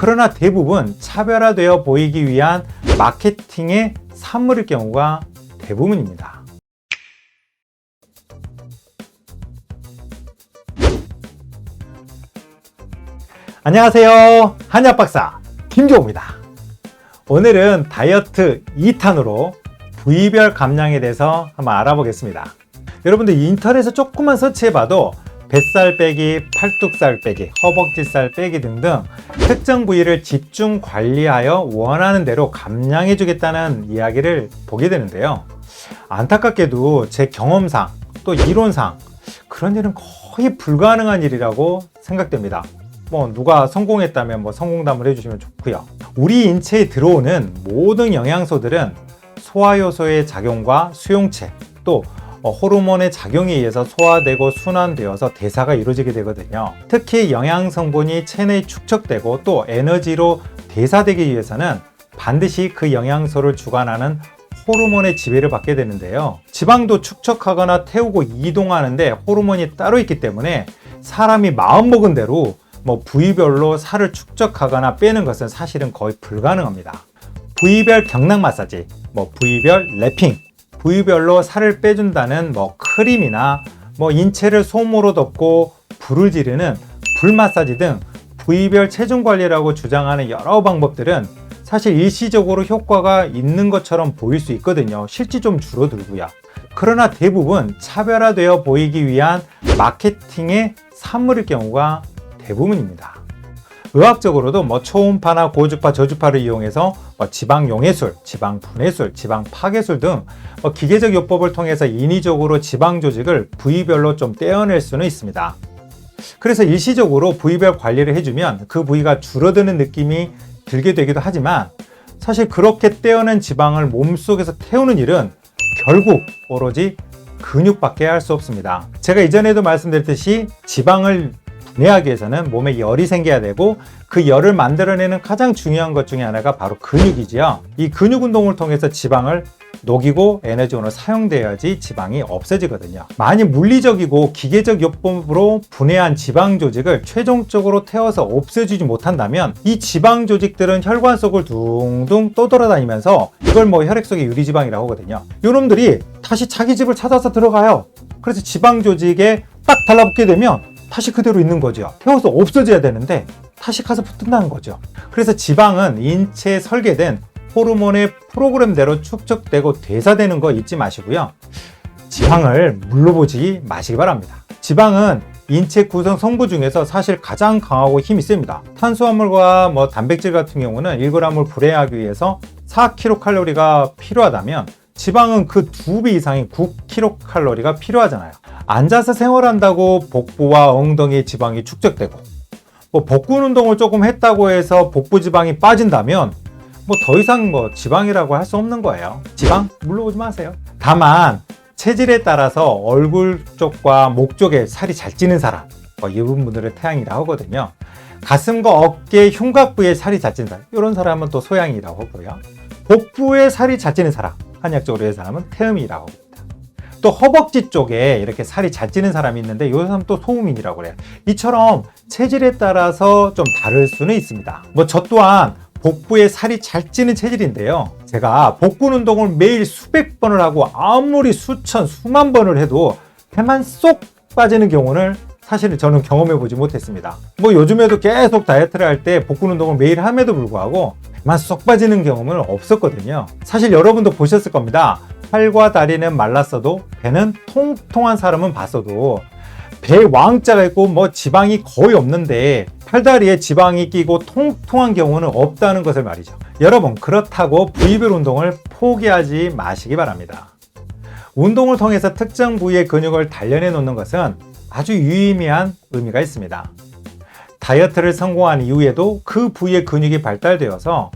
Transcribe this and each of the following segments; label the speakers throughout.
Speaker 1: 그러나 대부분 차별화되어 보이기 위한 마케팅의 산물일 경우가 대부분입니다. 안녕하세요, 한의학박사 김종호입니다. 오늘은 다이어트 2탄으로 부위별 감량에 대해서 한번 알아보겠습니다. 여러분들 인터넷에 조금만 서치해봐도 뱃살 빼기, 팔뚝살 빼기, 허벅지살 빼기 등등 특정 부위를 집중 관리하여 원하는 대로 감량해 주겠다는 이야기를 보게 되는데요. 안타깝게도 제 경험상 또 이론상 그런 일은 거의 불가능한 일이라고 생각됩니다. 누가 성공했다면 성공담을 해주시면 좋고요. 우리 인체에 들어오는 모든 영양소들은 소화효소의 작용과 수용체 또 호르몬의 작용에 의해서 소화되고 순환되어서 대사가 이루어지게 되거든요. 특히 영양 성분이 체내에 축적되고 또 에너지로 대사되기 위해서는 반드시 그 영양소를 주관하는 호르몬의 지배를 받게 되는데요. 지방도 축적하거나 태우고 이동하는데 호르몬이 따로 있기 때문에 사람이 마음먹은 대로 부위별로 살을 축적하거나 빼는 것은 사실은 거의 불가능합니다. 부위별 경락 마사지, 부위별 랩핑, 부위별로 살을 빼준다는 크림이나 인체를 솜으로 덮고 불을 지르는 불 마사지 등 부위별 체중 관리라고 주장하는 여러 방법들은 사실 일시적으로 효과가 있는 것처럼 보일 수 있거든요. 실제 좀 줄어들고요. 그러나 대부분 차별화되어 보이기 위한 마케팅의 산물일 경우가 대부분입니다. 의학적으로도 초음파나 고주파, 저주파를 이용해서 지방 용해술, 지방 분해술, 지방 파괴술 등 기계적 요법을 통해서 인위적으로 지방 조직을 부위별로 좀 떼어낼 수는 있습니다. 그래서 일시적으로 부위별 관리를 해주면 그 부위가 줄어드는 느낌이 들게 되기도 하지만 사실 그렇게 떼어낸 지방을 몸속에서 태우는 일은 결국 오로지 근육밖에 할 수 없습니다. 제가 이전에도 말씀드렸듯이 지방을 분해하기 위해서는 몸에 열이 생겨야 되고 그 열을 만들어내는 가장 중요한 것 중에 하나가 바로 근육이지요. 이 근육 운동을 통해서 지방을 녹이고 에너지원으로 사용되어야지 지방이 없어지거든요. 만약 물리적이고 기계적 요법으로 분해한 지방 조직을 최종적으로 태워서 없애주지 못한다면 이 지방 조직들은 혈관 속을 둥둥 떠돌아다니면서 이걸 혈액 속의 유리지방이라고 하거든요. 이놈들이 다시 자기 집을 찾아서 들어가요. 그래서 지방 조직에 딱 달라붙게 되면 다시 그대로 있는 거죠. 태워서 없어져야 되는데 다시 가서 붙는다는 거죠. 그래서 지방은 인체에 설계된 호르몬의 프로그램대로 축적되고 대사되는 거 잊지 마시고요. 지방을 물로 보지 마시기 바랍니다. 지방은 인체 구성 성분 중에서 사실 가장 강하고 힘이 셉니다. 탄수화물과 단백질 같은 경우는 1g을 불해하기 위해서 4kcal가 필요하다면 지방은 그 2배 이상인 9kcal가 필요하잖아요. 앉아서 생활한다고 복부와 엉덩이 지방이 축적되고 복근 운동을 조금 했다고 해서 복부 지방이 빠진다면 더 이상 지방이라고 할 수 없는 거예요. 지방 물러오지 마세요. 다만 체질에 따라서 얼굴 쪽과 목 쪽에 살이 잘 찌는 사람 이런 분들은 태양이라고 하거든요. 가슴과 어깨, 흉곽 부에 살이 잘 찌는 사람 이런 사람은 또 소양이라고 하고요. 복부에 살이 잘 찌는 사람 한약적으로 의 사람은 태음이라고 합니다. 또 허벅지 쪽에 이렇게 살이 잘 찌는 사람이 있는데 이 사람은 또 소음인이라고 그래요. 이처럼 체질에 따라서 좀 다를 수는 있습니다. 저 또한 복부에 살이 잘 찌는 체질인데요. 제가 복근 운동을 매일 수백 번을 하고 아무리 수천, 수만 번을 해도 배만 쏙 빠지는 경우는 사실은 저는 경험해 보지 못했습니다. 요즘에도 계속 다이어트를 할 때 복근 운동을 매일 함에도 불구하고 배만 쏙 빠지는 경험은 없었거든요. 사실 여러분도 보셨을 겁니다. 팔과 다리는 말랐어도 배는 통통한 사람은 봤어도 배 왕자가 있고 지방이 거의 없는데 팔다리에 지방이 끼고 통통한 경우는 없다는 것을 말이죠. 여러분 그렇다고 부위별 운동을 포기하지 마시기 바랍니다. 운동을 통해서 특정 부위의 근육을 단련해 놓는 것은 아주 유의미한 의미가 있습니다. 다이어트를 성공한 이후에도 그 부위의 근육이 발달되어서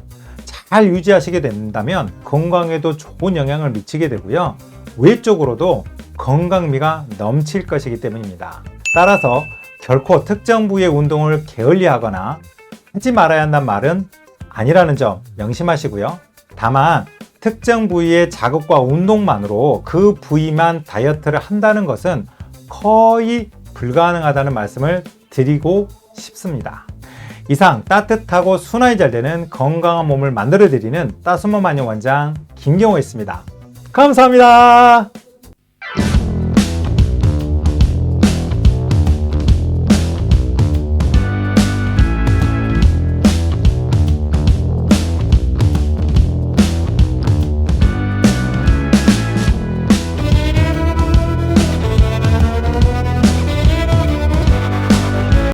Speaker 1: 잘 유지하시게 된다면 건강에도 좋은 영향을 미치게 되고요. 외적으로도 건강미가 넘칠 것이기 때문입니다. 따라서 결코 특정 부위의 운동을 게을리하거나 하지 말아야 한다는 말은 아니라는 점 명심하시고요. 다만 특정 부위의 자극과 운동만으로 그 부위만 다이어트를 한다는 것은 거의 불가능하다는 말씀을 드리고 싶습니다. 이상 따뜻하고 순환이 잘 되는 건강한 몸을 만들어드리는 따스몸 안녕 원장 김경호였습니다. 감사합니다.